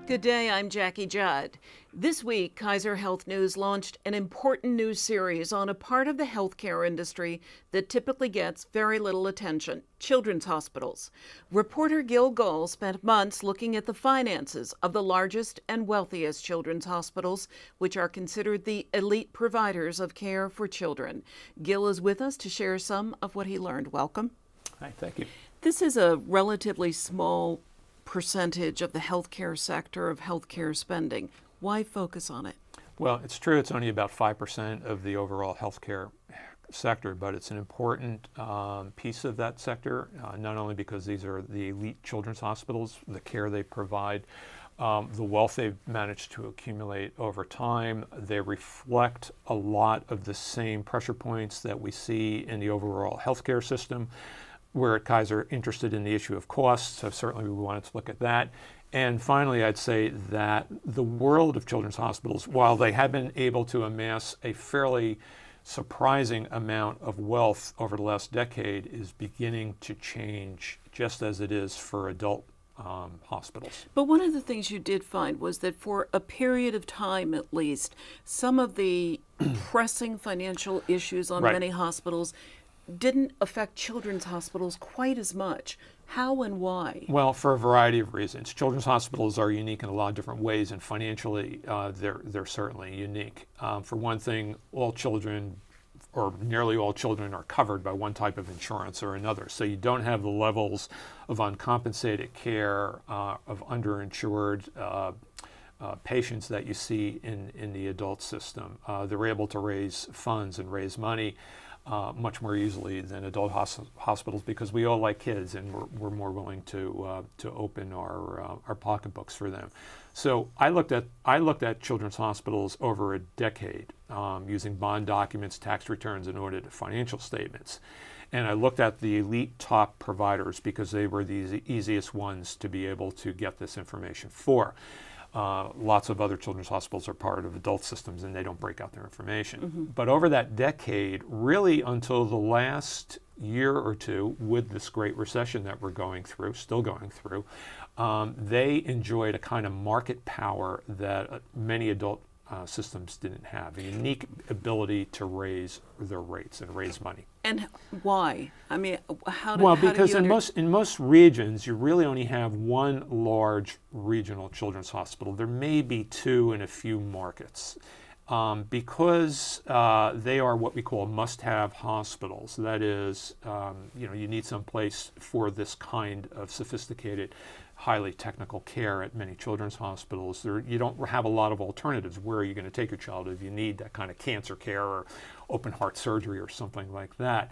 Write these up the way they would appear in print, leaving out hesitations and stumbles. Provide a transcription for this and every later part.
Good day, I'm Jackie Judd. This week, Kaiser Health News launched an important news series on a part of the healthcare industry that typically gets very little attention: children's hospitals. Reporter Gil Gaul spent months looking at the finances of the largest and wealthiest children's hospitals, which are considered the elite providers of care for children. Gil is with us to share some of what he learned. Welcome. Hi, thank you. This is a relatively small percentage of the healthcare sector of healthcare spending. Why focus on it? Well, it's true it's only about 5% of the overall healthcare sector, but it's an important piece of that sector, not only because these are the elite children's hospitals, the care they provide, the wealth they've managed to accumulate over time. They reflect a lot of the same pressure points that we see in the overall healthcare system. We're at Kaiser interested in the issue of costs, so certainly we wanted to look at that. And finally, I'd say that the world of children's hospitals, while they have been able to amass a fairly surprising amount of wealth over the last decade, is beginning to change, just as it is for adult hospitals. But one of the things you did find was that for a period of time at least, some of the pressing financial issues on many hospitals didn't affect children's hospitals quite as much. How and why? Well, for a variety of reasons. Children's hospitals are unique in a lot of different ways, and financially they're certainly unique. For one thing, all children, or nearly all children, are covered by one type of insurance or another. So you don't have the levels of uncompensated care, of underinsured patients that you see in the adult system. They're able to raise funds and raise money much more easily than adult hospitals, because we all like kids, and we're more willing to open our pocketbooks for them. So I looked at children's hospitals over a decade, using bond documents, tax returns, and audited financial statements. And I looked at the elite top providers because they were the easiest ones to be able to get this information for. Lots of other children's hospitals are part of adult systems, and they don't break out their information. Mm-hmm. But over that decade, really until the last year or two, with this great recession that we're going through, still going through, they enjoyed a kind of market power that many adult systems didn't have, a unique ability to raise their rates and raise money. And why? I mean, because in most regions, you really only have one large regional children's hospital. There may be two in a few markets. Because they are what we call must-have hospitals. That is, you need some place for this kind of sophisticated, highly technical care at many children's hospitals. You don't have a lot of alternatives. Where are you going to take your child if you need that kind of cancer care or open heart surgery or something like that?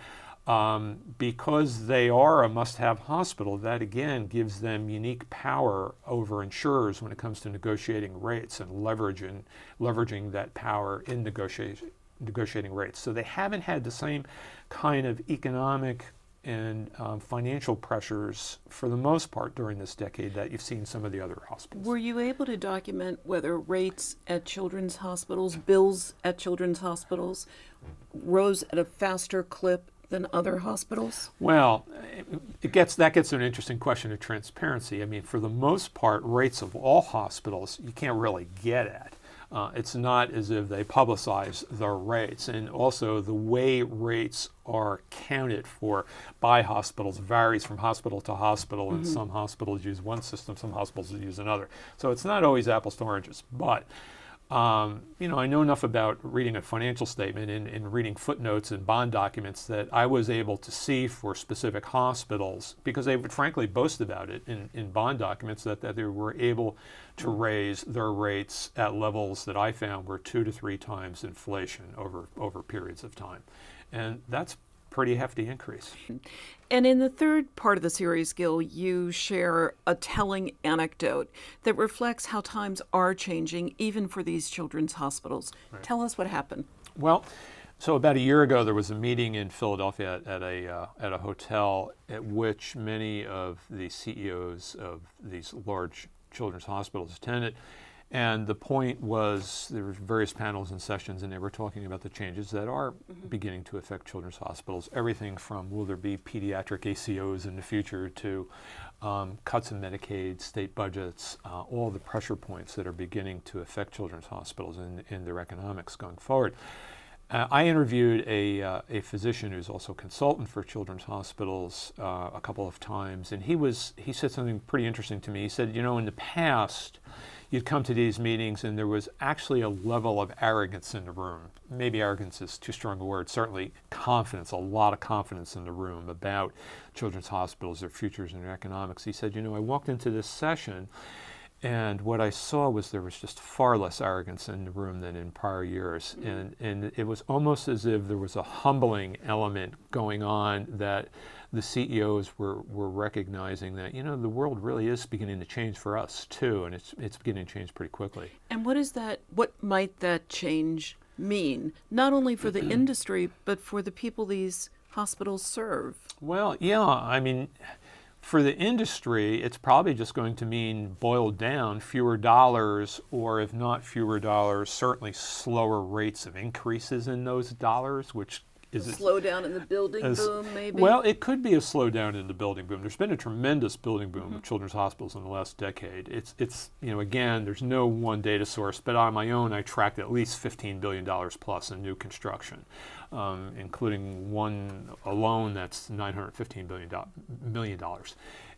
Because they are a must-have hospital, that again gives them unique power over insurers when it comes to negotiating rates and leveraging that power in negotiating rates. So they haven't had the same kind of economic and financial pressures for the most part during this decade that you've seen some of the other hospitals. Were you able to document whether rates at children's hospitals, bills at children's hospitals, rose at a faster clip than other hospitals? Well, that gets to an interesting question of transparency. I mean, for the most part, rates of all hospitals you can't really get at. It's not as if they publicize their rates, and also the way rates are counted for by hospitals varies from hospital to hospital, and some hospitals use one system, some hospitals use another. So it's not always apples to oranges, but I know enough about reading a financial statement and reading footnotes and bond documents that I was able to see for specific hospitals, because they would frankly boast about it in bond documents, that they were able to raise their rates at levels that I found were 2 to 3 times inflation over periods of time. And that's pretty hefty increase. And in the third part of the series, Gil, you share a telling anecdote that reflects how times are changing, even for these children's hospitals. Right. Tell us what happened. Well, so about a year ago, there was a meeting in Philadelphia at a hotel at which many of the CEOs of these large children's hospitals attended. And the point was there were various panels and sessions, and they were talking about the changes that are beginning to affect children's hospitals. Everything from will there be pediatric ACOs in the future to cuts in Medicaid, state budgets, all the pressure points that are beginning to affect children's hospitals in their economics going forward. I interviewed a physician who's also a consultant for children's hospitals a couple of times, and he said something pretty interesting to me. He said, in the past, you'd come to these meetings and there was actually a level of arrogance in the room. Maybe arrogance is too strong a word, certainly confidence, a lot of confidence in the room about children's hospitals, their futures and their economics. He said, I walked into this session and what I saw was there was just far less arrogance in the room than in prior years. And it was almost as if there was a humbling element going on, that the CEOs were recognizing that, the world really is beginning to change for us too, and it's beginning to change pretty quickly. And what might that change mean, not only for the industry, but for the people these hospitals serve? Well, yeah, for the industry, it's probably just going to mean, boiled down, fewer dollars, or if not fewer dollars, certainly slower rates of increases in those dollars, which is a slowdown in the building boom, maybe? Well, it could be a slowdown in the building boom. There's been a tremendous building boom of children's hospitals in the last decade. It's again, there's no one data source, but on my own, I tracked at least $15 billion plus in new construction, including one alone that's $915 million.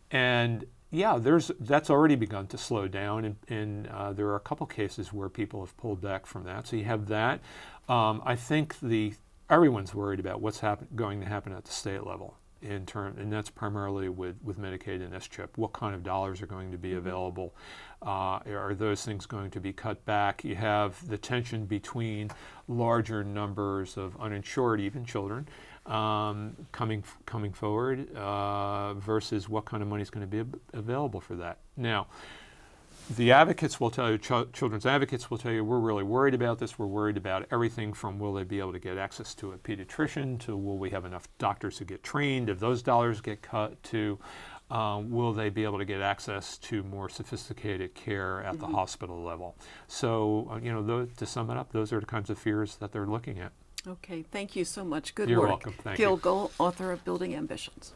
And yeah, that's already begun to slow down, and there are a couple cases where people have pulled back from that. So you have that. I think everyone's worried about what's going to happen at the state level and that's primarily with Medicaid and SCHIP. What kind of dollars are going to be available? Are those things going to be cut back? You have the tension between larger numbers of uninsured, even children, coming forward versus what kind of money is going to be available for that. Now, the advocates will tell you, children's advocates will tell you, we're really worried about this. We're worried about everything from will they be able to get access to a pediatrician, to will we have enough doctors to get trained if those dollars get cut, to will they be able to get access to more sophisticated care at the hospital level. So, to sum it up, those are the kinds of fears that they're looking at. Okay, thank you so much. Good You're work. welcome. Thank Gil you. Gaul, author of Building Ambitions.